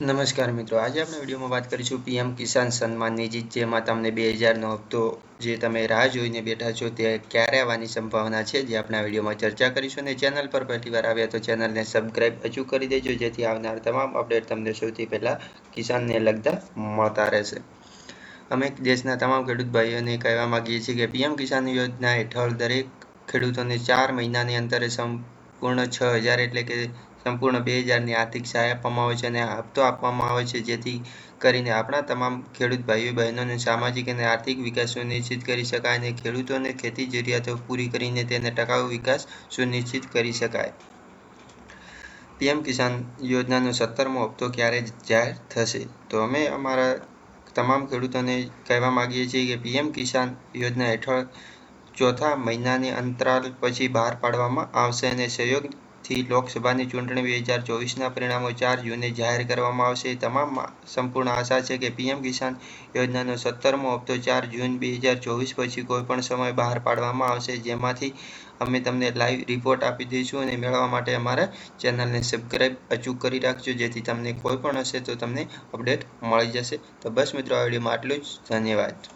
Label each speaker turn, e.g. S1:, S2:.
S1: નમસ્કાર મિત્રો, આજે આપણે વિડીયોમાં વાત કરીશું પીએમ કિસાન સન્માન નિધિ, જેમાં તમને 2000નો હપ્તો જે તમે રાહ જોઈને બેઠા છો તે ક્યારે આવવાની સંભાવના છે, જે આપણે આ વિડીયોમાં ચર્ચા કરીશું. અને ચેનલ પર પહેલીવાર આવ્યા તો ચેનલને સબસ્ક્રાઇબ અચૂક કરી દેજો, જેથી આવનાર તમામ અપડેટ તમને સૌથી પહેલાં કિસાનને લગતા મળતા રહેશે. અમે દેશના તમામ ખેડૂત ભાઈઓને કહેવા માગીએ છીએ કે પીએમ કિસાન યોજના હેઠળ દરેક ખેડૂતોને 4 મહિનાની અંતરે સંપૂર્ણ 6000 એટલે કે સંપૂર્ણ 2000ની આર્થિક સહાય આપવામાં આવે છે અને હપ્તો આપવામાં આવે છે, જેથી કરીને આપણા તમામ ખેડૂત ભાઈઓ બહેનોને સામાજિક અને આર્થિક વિકાસ સુનિશ્ચિત કરી શકાય અને ખેડૂતોને ખેતી જરૂરિયાતો પૂરી કરીને તેને ટકાઉ વિકાસ સુનિશ્ચિત કરી શકાય. પીએમ કિસાન યોજનાનો 17મો હપ્તો ક્યારે જાહેર થશે? તો અમે અમારા તમામ ખેડૂતોને કહેવા માગીએ છીએ કે પીએમ કિસાન યોજના હેઠળ ચોથા મહિનાની અંતરાલ પછી બહાર પાડવામાં આવશે અને સહયોગથી લોકસભાની ચૂંટણી 2024ના પરિણામો 4 જૂને જાહેર કરવામાં આવશે. તમામ સંપૂર્ણ આશા છે કે પીએમ કિસાન યોજનાનો 17મો હપ્તો 4 જૂન 2024 પછી કોઈપણ સમયે બહાર પાડવામાં આવશે, જેમાંથી અમે તમને લાઈવ રિપોર્ટ આપી દઈશું. અને મેળવવા માટે અમારા ચેનલને સબસ્ક્રાઇબ અચૂક કરી રાખજો, જેથી તમને કોઈ પણ હશે તો તમને અપડેટ મળી જશે. તો બસ મિત્રો, આ વિડીયોમાં આટલું જ. ધન્યવાદ.